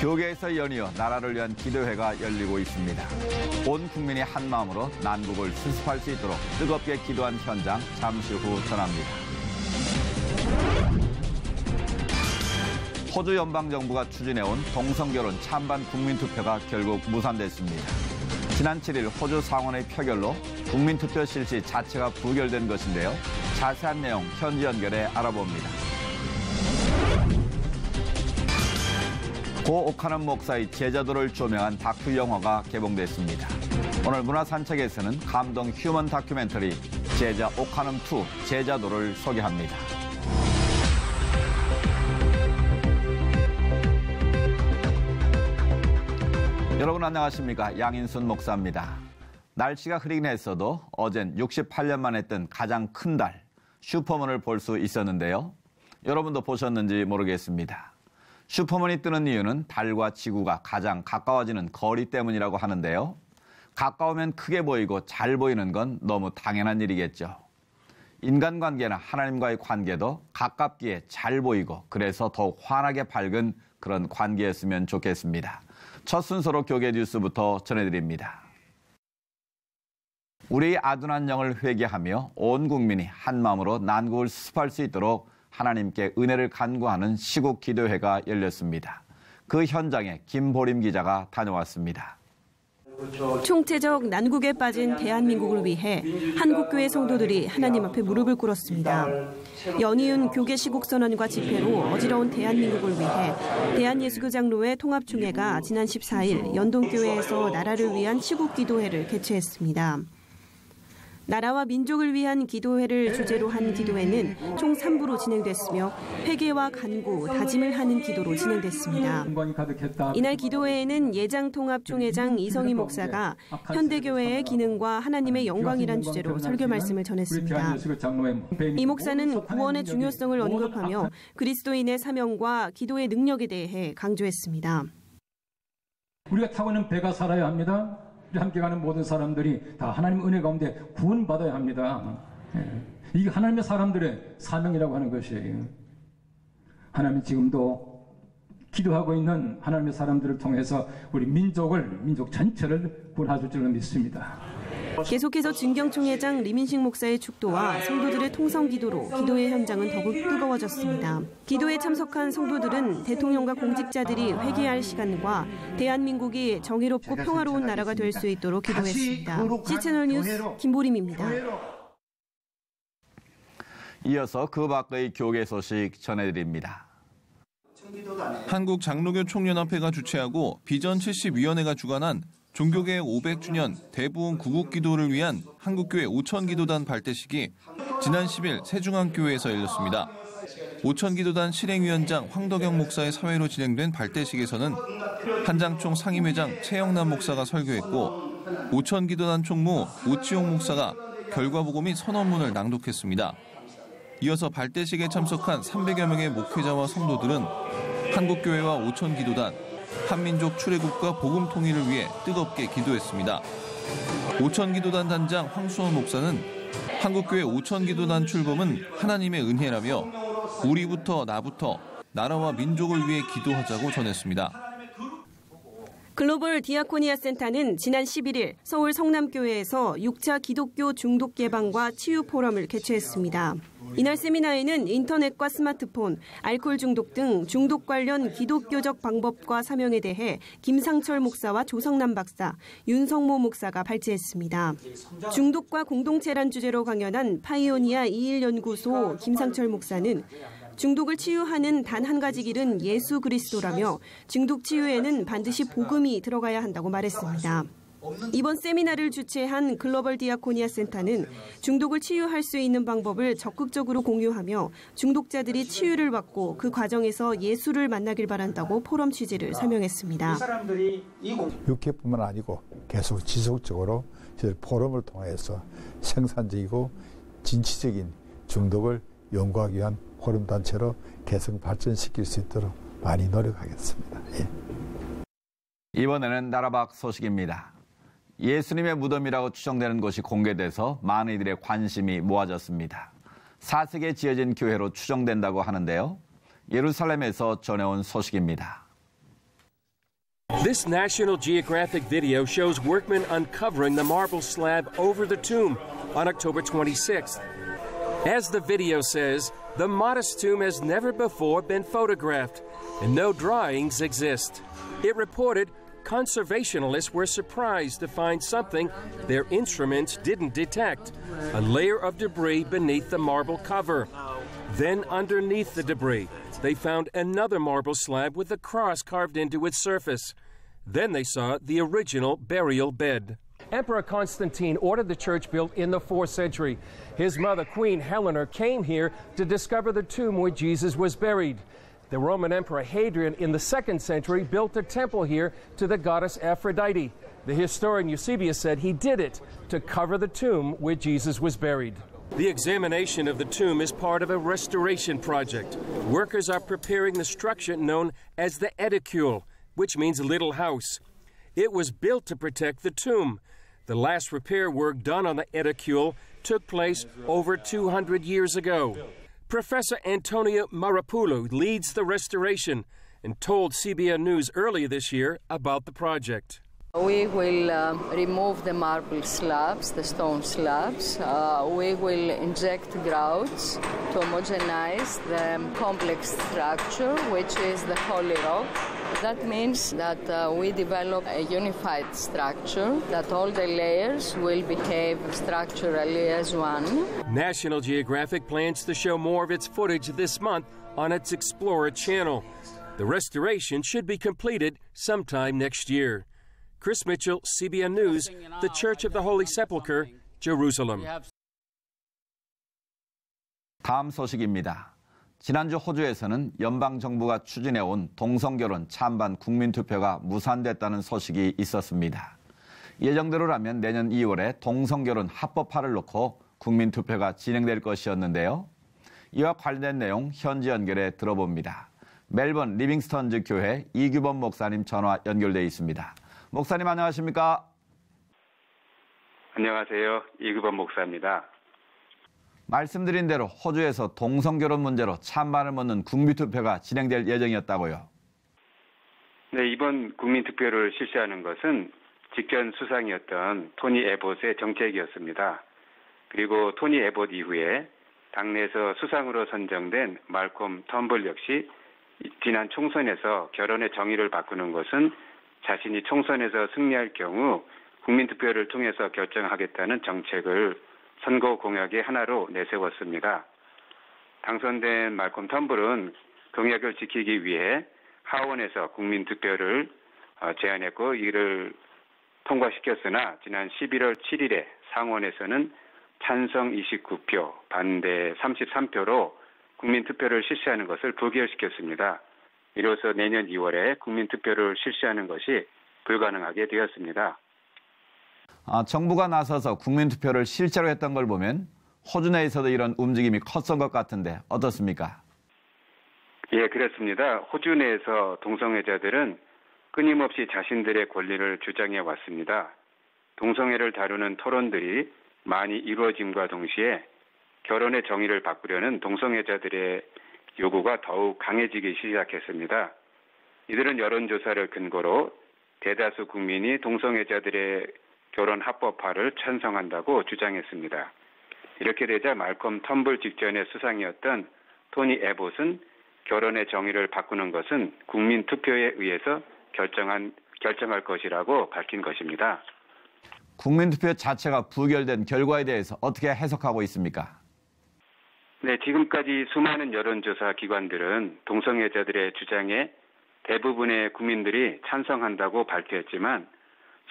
교계에서 연이어 나라를 위한 기도회가 열리고 있습니다. 온 국민이 한마음으로 난국을 수습할 수 있도록 뜨겁게 기도한 현장 잠시 후 전합니다. 호주 연방정부가 추진해온 동성결혼 찬반 국민투표가 결국 무산됐습니다. 지난 7일 호주 상원의 표결로 국민투표 실시 자체가 부결된 것인데요. 자세한 내용 현지 연결해 알아봅니다. 고 오카남 목사의 제자도를 조명한 다큐 영화가 개봉됐습니다. 오늘 문화산책에서는 감동 휴먼 다큐멘터리 제자 오카남2 제자도를 소개합니다. 여러분 안녕하십니까? 양인순 목사입니다. 날씨가 흐리긴 했어도 어젠 68년 만에 뜬 가장 큰 달 슈퍼문을 볼 수 있었는데요. 여러분도 보셨는지 모르겠습니다. 슈퍼문이 뜨는 이유는 달과 지구가 가장 가까워지는 거리 때문이라고 하는데요. 가까우면 크게 보이고 잘 보이는 건 너무 당연한 일이겠죠. 인간관계나 하나님과의 관계도 가깝기에 잘 보이고 그래서 더욱 환하게 밝은 그런 관계였으면 좋겠습니다. 첫 순서로 교계 뉴스부터 전해드립니다. 우리 아둔한 영을 회개하며 온 국민이 한마음으로 난국을 수습할 수 있도록 하나님께 은혜를 간구하는 시국 기도회가 열렸습니다. 그 현장에 김보림 기자가 다녀왔습니다. 총체적 난국에 빠진 대한민국을 위해 한국교회 성도들이 하나님 앞에 무릎을 꿇었습니다. 연이은 교계 시국 선언과 집회로 어지러운 대한민국을 위해 대한예수교 장로회 통합총회가 지난 14일 연동교회에서 나라를 위한 시국 기도회를 개최했습니다. 나라와 민족을 위한 기도회를 주제로 한 기도회는 총 3부로 진행됐으며 회개와 간구, 다짐을 하는 기도로 진행됐습니다. 이날 기도회에는 예장통합총회장 이성희 목사가 현대교회의 기능과 하나님의 영광이란 주제로 설교 말씀을 전했습니다. 이 목사는 구원의 중요성을 언급하며 그리스도인의 사명과 기도의 능력에 대해 강조했습니다. 우리가 타고 있는 배가 살아야 합니다. 함께 가는 모든 사람들이 다 하나님 은혜 가운데 구원받아야 합니다. 이게 하나님의 사람들의 사명이라고 하는 것이에요. 하나님 지금도 기도하고 있는 하나님의 사람들을 통해서 우리 민족 전체를 구원하실 줄로 믿습니다. 계속해서 진경총회장 리민식 목사의 축도와 성도들의 통성기도로 기도의 현장은 더욱 뜨거워졌습니다. 기도에 참석한 성도들은 대통령과 공직자들이 회개할 시간과 대한민국이 정의롭고 평화로운 나라가 될 수 있도록 기도했습니다. C채널 뉴스 김보림입니다. 이어서 그 밖의 교계 소식 전해드립니다. 한국 장로교 총연합회가 주최하고 비전 70위원회가 주관한 종교개혁 500주년 대부흥 구국기도를 위한 한국교회 오천기도단 발대식이 지난 10일 세중앙교회에서 열렸습니다. 오천기도단 실행위원장 황덕영 목사의 사회로 진행된 발대식에서는 한장총 상임회장 최영남 목사가 설교했고 오천기도단 총무 오치용 목사가 결과보고 및 선언문을 낭독했습니다. 이어서 발대식에 참석한 300여 명의 목회자와 성도들은 한국교회와 오천기도단, 한민족 출애굽과 복음 통일을 위해 뜨겁게 기도했습니다. 오천기도단 단장 황수원 목사는 한국교회 오천기도단 출범은 하나님의 은혜라며 우리부터 나부터 나라와 민족을 위해 기도하자고 전했습니다. 글로벌 디아코니아 센터는 지난 11일 서울 성남교회에서 6차 기독교 중독 예방과 치유 포럼을 개최했습니다. 이날 세미나에는 인터넷과 스마트폰, 알코올 중독 등 중독 관련 기독교적 방법과 사명에 대해 김상철 목사와 조성남 박사, 윤성모 목사가 발제했습니다. 중독과 공동체란 주제로 강연한 파이오니아 21연구소 김상철 목사는 중독을 치유하는 단 한 가지 길은 예수 그리스도라며 중독 치유에는 반드시 복음이 들어가야 한다고 말했습니다. 이번 세미나를 주최한 글로벌 디아코니아 센터는 중독을 치유할 수 있는 방법을 적극적으로 공유하며 중독자들이 치유를 받고 그 과정에서 예수를 만나길 바란다고 포럼 취지를 설명했습니다. 6회뿐만 아니고 계속 지속적으로 저희 포럼을 통해서 생산적이고 진취적인 중독을 연구하기 위한 포럼 단체로 계속 발전시킬 수 있도록 많이 노력하겠습니다. 예. 이번에는 나라 밖 소식입니다. 예수님의 무덤이라고 추정되는 곳이 공개돼서 많은 이들의 관심이 모아졌습니다. 4세기에 지어진 교회로 추정된다고 하는데요. 예루살렘에서 전해온 소식입니다. This National Geographic video shows workmen uncovering the marble slab over the tomb on October 26th. As the video says, the modest tomb has never before been photographed, and no drawings exist. It reported conservationists were surprised to find something their instruments didn't detect, a layer of debris beneath the marble cover. Then underneath the debris, they found another marble slab with a cross carved into its surface. Then they saw the original burial bed. Emperor Constantine ordered the church built in the 4th century. His mother, Queen Helena, came here to discover the tomb where Jesus was buried. The Roman Emperor Hadrian in the 2nd century built a temple here to the goddess Aphrodite. The historian Eusebius said he did it to cover the tomb where Jesus was buried. The examination of the tomb is part of a restoration project. Workers are preparing the structure known as the edicule, which means little house. It was built to protect the tomb. The last repair work done on the edicule took place over 200 years ago. Professor Antonio Marapoulou leads the restoration and told CBN News earlier this year about the project. We will remove the marble slabs, the stone slabs. We will inject grouts to homogenize the complex structure, which is the Holy Rock. That means that we develop a unified structure, that all the layers will behave structurally as one. National Geographic plans to show more of its footage this month on its Explorer channel. The restoration should be completed sometime next year. Chris Mitchell, CBN News, the Church of the Holy Sepulchre, Jerusalem. 다음 소식입니다. 지난주 호주에서는 연방정부가 추진해온 동성결혼 찬반 국민투표가 무산됐다는 소식이 있었습니다. 예정대로라면 내년 2월에 동성결혼 합법화를 놓고 국민투표가 진행될 것이었는데요. 이와 관련된 내용 현지 연결해 들어봅니다. 멜번 리빙스턴즈 교회 이규범 목사님 전화 연결돼 있습니다. 목사님 안녕하십니까? 안녕하세요. 이규범 목사입니다. 말씀드린 대로 호주에서 동성결혼 문제로 찬반을 묻는 국민투표가 진행될 예정이었다고요. 네, 이번 국민투표를 실시하는 것은 직전 수상이었던 토니 에봇의 정책이었습니다. 그리고 토니 에봇 이후에 당내에서 수상으로 선정된 말콤 텀블 역시 지난 총선에서 결혼의 정의를 바꾸는 것은 자신이 총선에서 승리할 경우 국민투표를 통해서 결정하겠다는 정책을 선거 공약의 하나로 내세웠습니다. 당선된 말콤 텀블은 공약을 지키기 위해 하원에서 국민투표를 제안했고 이를 통과시켰으나 지난 11월 7일에 상원에서는 찬성 29표, 반대 33표로 국민투표를 실시하는 것을 부결시켰습니다. 이로써 내년 2월에 국민투표를 실시하는 것이 불가능하게 되었습니다. 정부가 나서서 국민투표를 실제로 했던 걸 보면 호주 내에서도 이런 움직임이 컸던 것 같은데 어떻습니까? 예, 그렇습니다. 호주 내에서 동성애자들은 끊임없이 자신들의 권리를 주장해 왔습니다. 동성애를 다루는 토론들이 많이 이루어짐과 동시에 결혼의 정의를 바꾸려는 동성애자들의 요구가 더욱 강해지기 시작했습니다. 이들은 여론조사를 근거로 대다수 국민이 동성애자들의 결혼 합법화를 찬성한다고 주장했습니다. 이렇게 되자 말콤 텀블 직전의 수상이었던 토니 에봇은 결혼의 정의를 바꾸는 것은 국민 투표에 의해서 결정할 것이라고 밝힌 것입니다. 국민투표 자체가 부결된 결과에 대해서 어떻게 해석하고 있습니까? 네, 지금까지 수많은 여론조사 기관들은 동성애자들의 주장에 대부분의 국민들이 찬성한다고 발표했지만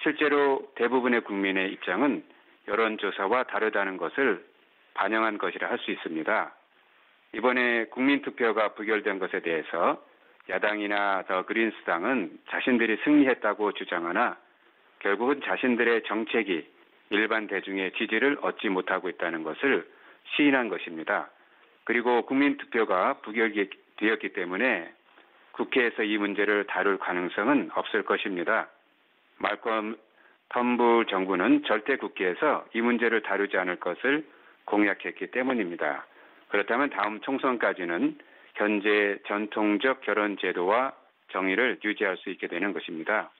실제로 대부분의 국민의 입장은 여론조사와 다르다는 것을 반영한 것이라 할 수 있습니다. 이번에 국민투표가 부결된 것에 대해서 야당이나 더 그린스당은 자신들이 승리했다고 주장하나 결국은 자신들의 정책이 일반 대중의 지지를 얻지 못하고 있다는 것을 시인한 것입니다. 그리고 국민투표가 부결되었기 때문에 국회에서 이 문제를 다룰 가능성은 없을 것입니다. 말콤 텀블 정부는 절대 국회에서 이 문제를 다루지 않을 것을 공약했기 때문입니다. 그렇다면 다음 총선까지는 현재 전통적 결혼 제도와 정의를 유지할 수 있게 되는 것입니다.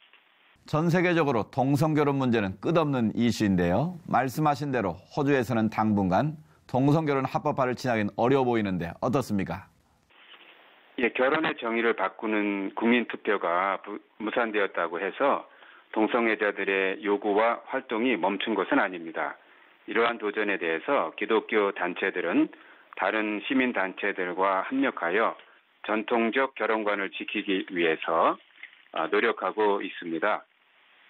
전 세계적으로 동성결혼 문제는 끝없는 이슈인데요. 말씀하신 대로 호주에서는 당분간 동성결혼 합법화를 진행하기는 어려워 보이는데 어떻습니까? 예, 결혼의 정의를 바꾸는 국민투표가 무산되었다고 해서 동성애자들의 요구와 활동이 멈춘 것은 아닙니다. 이러한 도전에 대해서 기독교 단체들은 다른 시민단체들과 협력하여 전통적 결혼관을 지키기 위해서 노력하고 있습니다.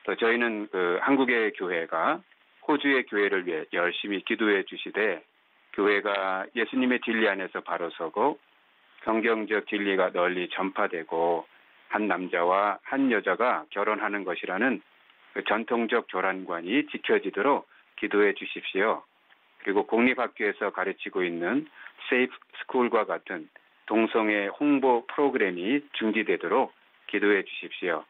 또 저희는 한국의 교회가 호주의 교회를 위해 열심히 기도해 주시되 교회가 예수님의 진리 안에서 바로 서고 성경적 진리가 널리 전파되고 한 남자와 한 여자가 결혼하는 것이라는 전통적 교란관이 지켜지도록 기도해 주십시오. 그리고 공립학교에서 가르치고 있는 세이프 스쿨과 같은 동성애 홍보 프로그램이 중지되도록 기도해 주십시오.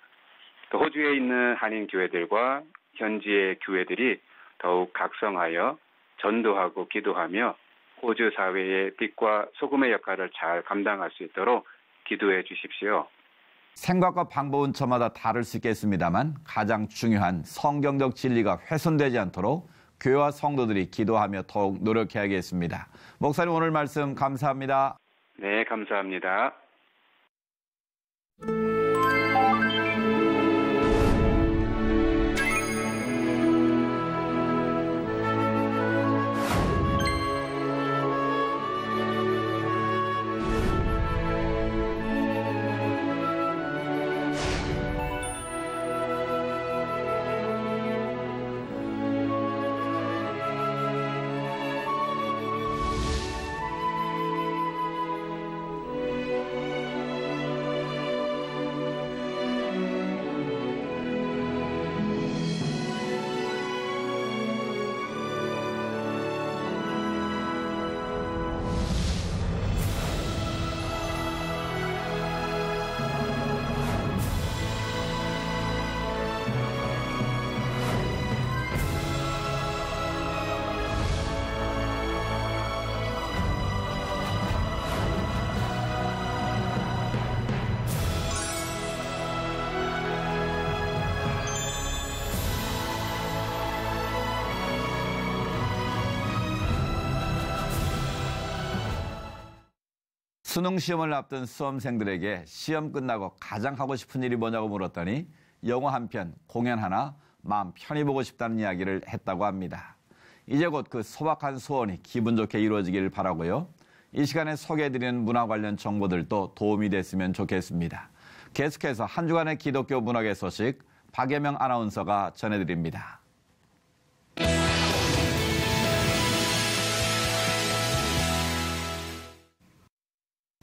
또 호주에 있는 한인 교회들과 현지의 교회들이 더욱 각성하여 전도하고 기도하며 호주 사회의 빛과 소금의 역할을 잘 감당할 수 있도록 기도해 주십시오. 생각과 방법은 저마다 다를 수 있겠습니다만 가장 중요한 성경적 진리가 훼손되지 않도록 교회와 성도들이 기도하며 더욱 노력해야겠습니다. 목사님 오늘 말씀 감사합니다. 네, 감사합니다. 수능 시험을 앞둔 수험생들에게 시험 끝나고 가장 하고 싶은 일이 뭐냐고 물었더니 영화 한 편, 공연 하나, 마음 편히 보고 싶다는 이야기를 했다고 합니다. 이제 곧 그 소박한 소원이 기분 좋게 이루어지기를 바라고요. 이 시간에 소개해드리는 문화 관련 정보들도 도움이 됐으면 좋겠습니다. 계속해서 한 주간의 기독교 문화계 소식 박예명 아나운서가 전해드립니다.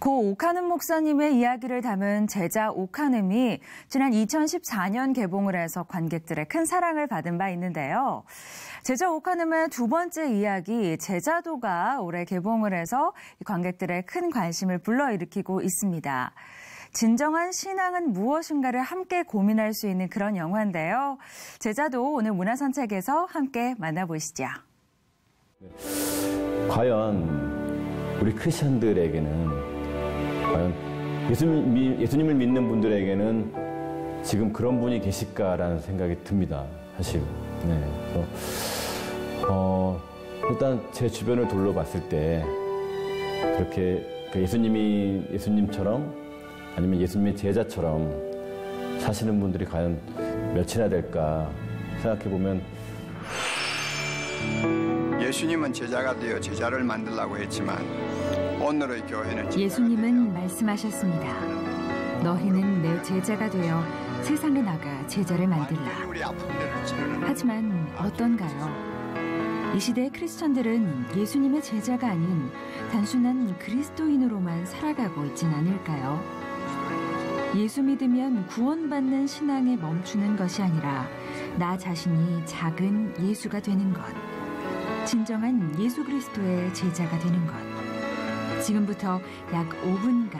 고 오카눔 목사님의 이야기를 담은 제자 오카눔이 지난 2014년 개봉을 해서 관객들의 큰 사랑을 받은 바 있는데요. 제자 오카눔의 두 번째 이야기 제자도가 올해 개봉을 해서 관객들의 큰 관심을 불러일으키고 있습니다. 진정한 신앙은 무엇인가를 함께 고민할 수 있는 그런 영화인데요. 제자도 오늘 문화선책에서 함께 만나보시죠. 과연 우리 크리스천들에게는 과연 예수님을 믿는 분들에게는 지금 그런 분이 계실까라는 생각이 듭니다. 사실. 네. 그래서 일단 제 주변을 둘러봤을 때 그렇게 예수님처럼 아니면 예수님의 제자처럼 사시는 분들이 과연 몇이나 될까 생각해 보면 예수님은 제자가 되어 제자를 만들라고 했지만 오늘의 교회는 예수님은 말씀하셨습니다. 너희는 내 제자가 되어 세상에 나가 제자를 만들라. 하지만 어떤가요? 이 시대의 크리스천들은 예수님의 제자가 아닌 단순한 그리스도인으로만 살아가고 있진 않을까요? 예수 믿으면 구원받는 신앙에 멈추는 것이 아니라 나 자신이 작은 예수가 되는 것. 진정한 예수 그리스도의 제자가 되는 것. 지금부터 약 5분간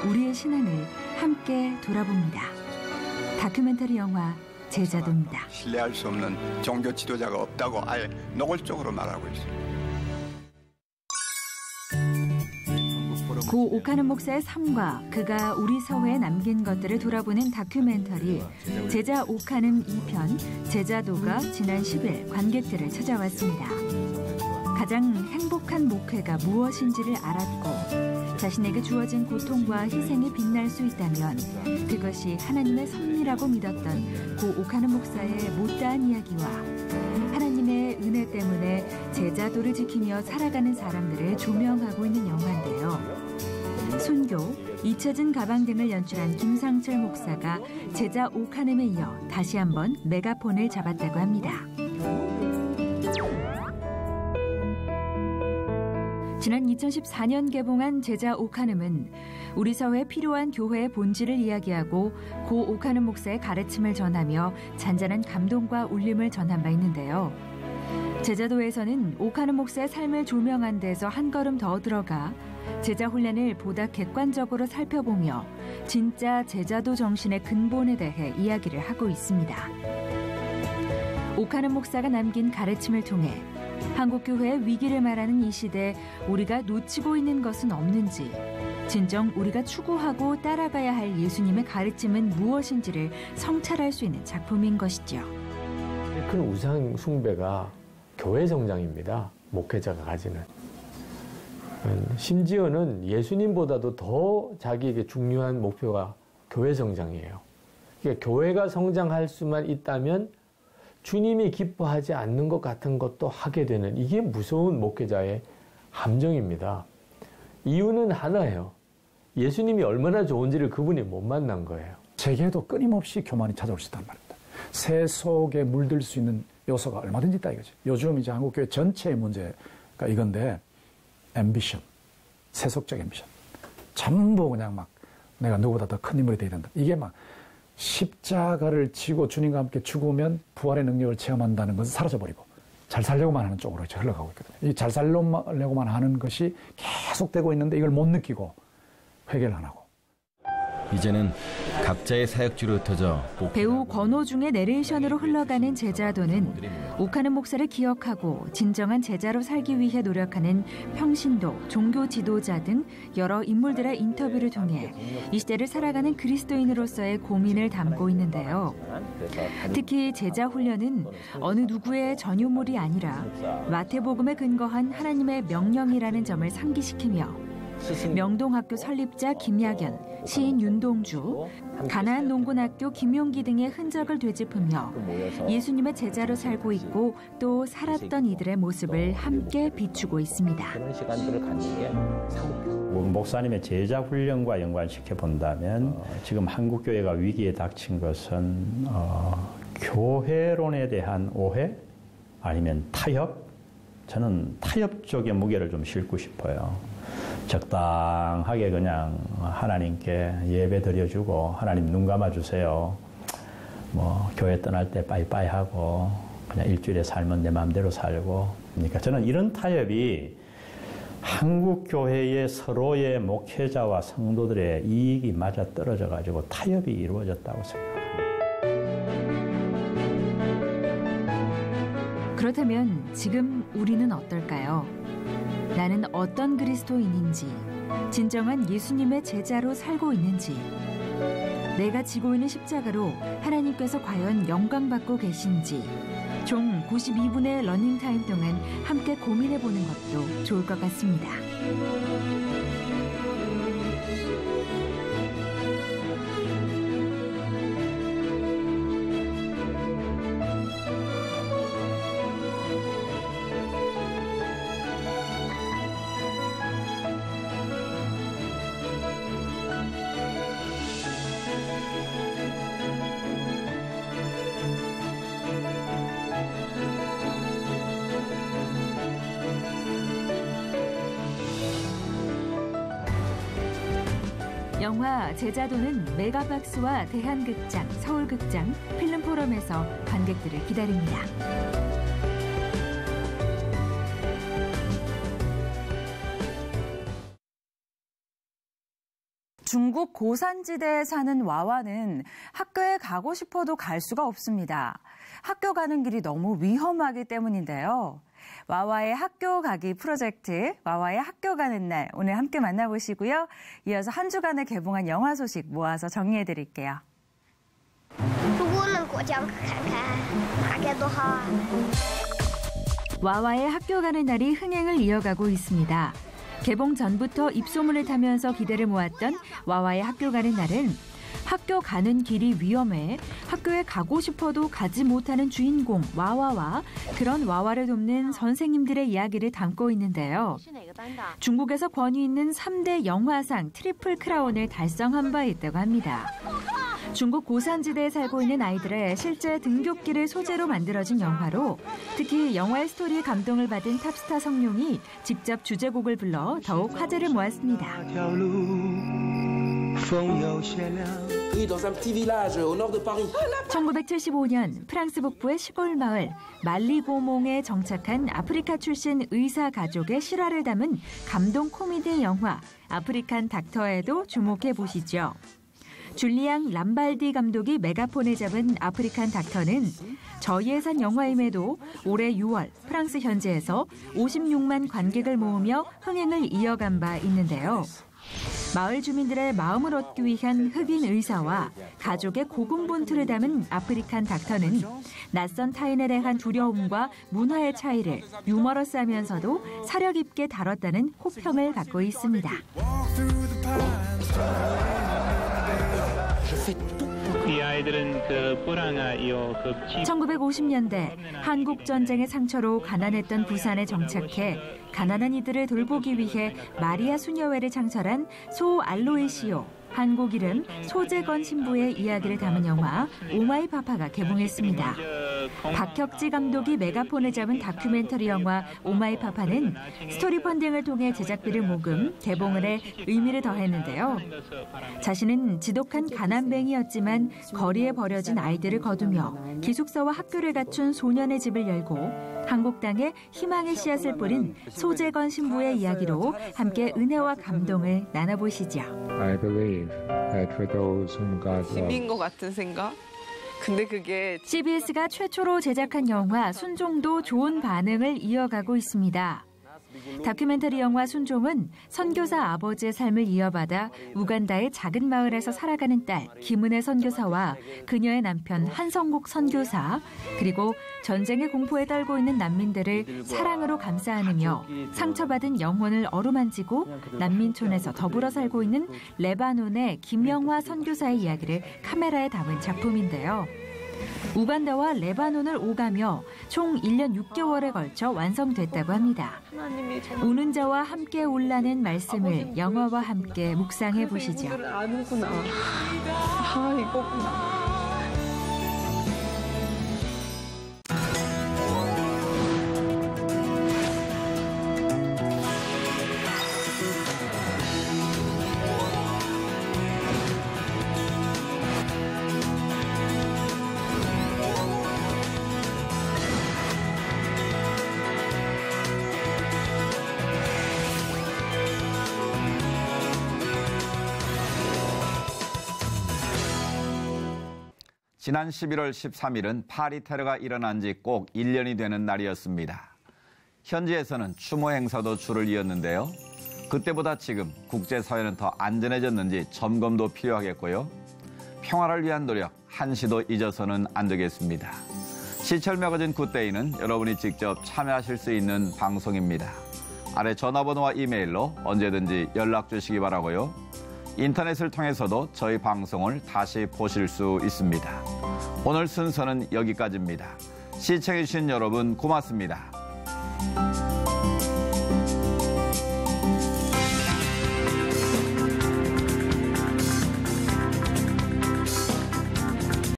우리의 신앙을 함께 돌아봅니다. 다큐멘터리 영화 제자도입니다. 신뢰할 수 없는 종교 지도자가 없다고 아예 노골적으로 말하고 있습니다. 고 오카는 목사의 삶과 그가 우리 사회에 남긴 것들을 돌아보는 다큐멘터리 제자 오카는 2편 제자도가 지난 10일 관객들을 찾아왔습니다. 가장 행복한 목회가 무엇인지를 알았고 자신에게 주어진 고통과 희생이 빛날 수 있다면 그것이 하나님의 섭리라고 믿었던 고 오카는 목사의 못다한 이야기와 하나님의 은혜 때문에 제자도를 지키며 살아가는 사람들을 조명하고 있는 영화인데요. 순교, 잊혀진 가방 등을 연출한 김상철 목사가 제자 오카넴에 이어 다시 한번 메가폰을 잡았다고 합니다. 지난 2014년 개봉한 제자 오카넴은 우리 사회에 필요한 교회의 본질을 이야기하고 고 오카넴 목사의 가르침을 전하며 잔잔한 감동과 울림을 전한 바 있는데요. 제자도에서는 오카넴 목사의 삶을 조명한 데서 한 걸음 더 들어가 제자 훈련을 보다 객관적으로 살펴보며 진짜 제자도 정신의 근본에 대해 이야기를 하고 있습니다. 오카넴 목사가 남긴 가르침을 통해 한국교회의 위기를 말하는 이 시대에 우리가 놓치고 있는 것은 없는지, 진정 우리가 추구하고 따라가야 할 예수님의 가르침은 무엇인지를 성찰할 수 있는 작품인 것이죠. 큰 우상 숭배가 교회 정장입니다. 목회자가 가지는. 심지어는 예수님보다도 더 자기에게 중요한 목표가 교회 성장이에요. 그러니까 교회가 성장할 수만 있다면 주님이 기뻐하지 않는 것 같은 것도 하게 되는 이게 무서운 목회자의 함정입니다. 이유는 하나예요. 예수님이 얼마나 좋은지를 그분이 못 만난 거예요. 세계에도 끊임없이 교만이 찾아올 수 있단 말입니다. 새 속에 물들 수 있는 요소가 얼마든지 있다 이거죠. 요즘 이제 한국교회 전체의 문제가 이건데 앰비션, 세속적 앰비션. 전부 그냥 막 내가 누구보다 더 큰 인물이 돼야 된다. 이게 막 십자가를 지고 주님과 함께 죽으면 부활의 능력을 체험한다는 것은 사라져버리고 잘 살려고만 하는 쪽으로 흘러가고 있거든요. 이 잘 살려고만 하는 것이 계속되고 있는데 이걸 못 느끼고 회개를 안 하고. 이제는 각자의 사역지로 흩어져 배우 권오중의 내레이션으로 흘러가는 제자도는 오카는 목사를 기억하고 진정한 제자로 살기 위해 노력하는 평신도, 종교 지도자 등 여러 인물들의 인터뷰를 통해 이 시대를 살아가는 그리스도인으로서의 고민을 담고 있는데요. 특히 제자 훈련은 어느 누구의 전유물이 아니라 마태복음에 근거한 하나님의 명령이라는 점을 상기시키며 명동학교 설립자 김야견, 시인 윤동주, 가나안 농군학교 김용기 등의 흔적을 되짚으며 예수님의 제자로 살고 있고 또 살았던 이들의 모습을 함께 비추고 있습니다. 그런 시간들을 갖는 게 목사님의 제자 훈련과 연관시켜 본다면 지금 한국교회가 위기에 닥친 것은 교회론에 대한 오해 아니면 타협? 저는 타협 쪽의 무게를 좀 싣고 싶어요. 적당하게 그냥 하나님께 예배 드려주고 하나님 눈 감아주세요. 뭐 교회 떠날 때 빠이빠이 하고 그냥 일주일에 살면 내 마음대로 살고. 그러니까 저는 이런 타협이 한국 교회의 서로의 목회자와 성도들의 이익이 맞아 떨어져 가지고 타협이 이루어졌다고 생각합니다. 그렇다면 지금 우리는 어떨까요? 나는 어떤 그리스도인인지, 진정한 예수님의 제자로 살고 있는지, 내가 지고 있는 십자가로 하나님께서 과연 영광받고 계신지 총 92분의 러닝타임 동안 함께 고민해보는 것도 좋을 것 같습니다. 영화 제자도는 메가박스와 대한극장, 서울극장, 필름포럼에서 관객들을 기다립니다. 중국 중국 고산지대에 사는 와와는 학교에 가고 싶어도 갈 수가 없습니다. 학교 가는 길이 너무 위험하기 때문인데요. 와와의 학교 가기 프로젝트, 와와의 학교 가는 날, 오늘 함께 만나보시고요. 이어서 한 주간에 개봉한 영화 소식 모아서 정리해드릴게요. 와와의 학교 가는 날이 흥행을 이어가고 있습니다. 개봉 전부터 입소문을 타면서 기대를 모았던 와와의 학교 가는 날은 학교 가는 길이 위험해 학교에 가고 싶어도 가지 못하는 주인공 와와와 그런 와와를 돕는 선생님들의 이야기를 담고 있는데요. 중국에서 권위 있는 3대 영화상 트리플 크라운을 달성한 바 있다고 합니다. 중국 고산지대에 살고 있는 아이들의 실제 등굣길을 소재로 만들어진 영화로 특히 영화의 스토리에 감동을 받은 탑스타 성룡이 직접 주제곡을 불러 더욱 화제를 모았습니다. 1975년 프랑스 북부의 시골 마을 말리고몽에 정착한 아프리카 출신 의사 가족의 실화를 담은 감동 코미디 영화 아프리칸 닥터에도 주목해 보시죠. 줄리앙 람발디 감독이 메가폰에 잡은 아프리칸 닥터는 저예산 영화임에도 올해 6월 프랑스 현지에서 56만 관객을 모으며 흥행을 이어간 바 있는데요. 마을 주민들의 마음을 얻기 위한 흑인 의사와 가족의 고군분투를 담은 아프리칸 닥터는 낯선 타인에 대한 두려움과 문화의 차이를 유머러스하면서도 사력 있게 다뤘다는 호평을 받고 있습니다. 1950년대 한국 전쟁의 상처로 가난했던 부산에 정착해 가난한 이들을 돌보기 위해 마리아 수녀회를 창설한 소 알로이시오, 한국 이름 소재건 신부의 이야기를 담은 영화 오마이 파파가 개봉했습니다. 박혁지 감독이 메가폰을 잡은 다큐멘터리 영화 오마이 파파는 스토리 펀딩을 통해 제작비를 모금, 개봉을 해 의미를 더했는데요. 자신은 지독한 가난뱅이였지만 거리에 버려진 아이들을 거두며 기숙사와 학교를 갖춘 소년의 집을 열고 한국 땅에 희망의 씨앗을 뿌린 소재건 신부의 이야기로 함께 은혜와 감동을 나눠보시죠. I believe that for those whom God loves. 집인 것 같은 생각? 근데 그게 CBS가 최초로 제작한 영화 순종도 좋은 반응을 이어가고 있습니다. 다큐멘터리 영화 순종은 선교사 아버지의 삶을 이어받아 우간다의 작은 마을에서 살아가는 딸 김은혜 선교사와 그녀의 남편 한성국 선교사 그리고 전쟁의 공포에 떨고 있는 난민들을 사랑으로 감싸 안으며 상처받은 영혼을 어루만지고 난민촌에서 더불어 살고 있는 레바논의 김영화 선교사의 이야기를 카메라에 담은 작품인데요. 우간다와 레바논을 오가며 총 1년 6개월에 걸쳐 완성됐다고 합니다. 우는 자와 함께 울라는 말씀을 영화와 함께 묵상해 보시죠. 아는구나. 아, 이거구나. 지난 11월 13일은 파리 테러가 일어난 지 꼭 1년이 되는 날이었습니다. 현지에서는 추모 행사도 줄을 이었는데요. 그때보다 지금 국제사회는 더 안전해졌는지 점검도 필요하겠고요. 평화를 위한 노력 한시도 잊어서는 안 되겠습니다. 시철 매거진 굿데이는 여러분이 직접 참여하실 수 있는 방송입니다. 아래 전화번호와 이메일로 언제든지 연락 주시기 바라고요. 인터넷을 통해서도 저희 방송을 다시 보실 수 있습니다. 오늘 순서는 여기까지입니다. 시청해주신 여러분 고맙습니다.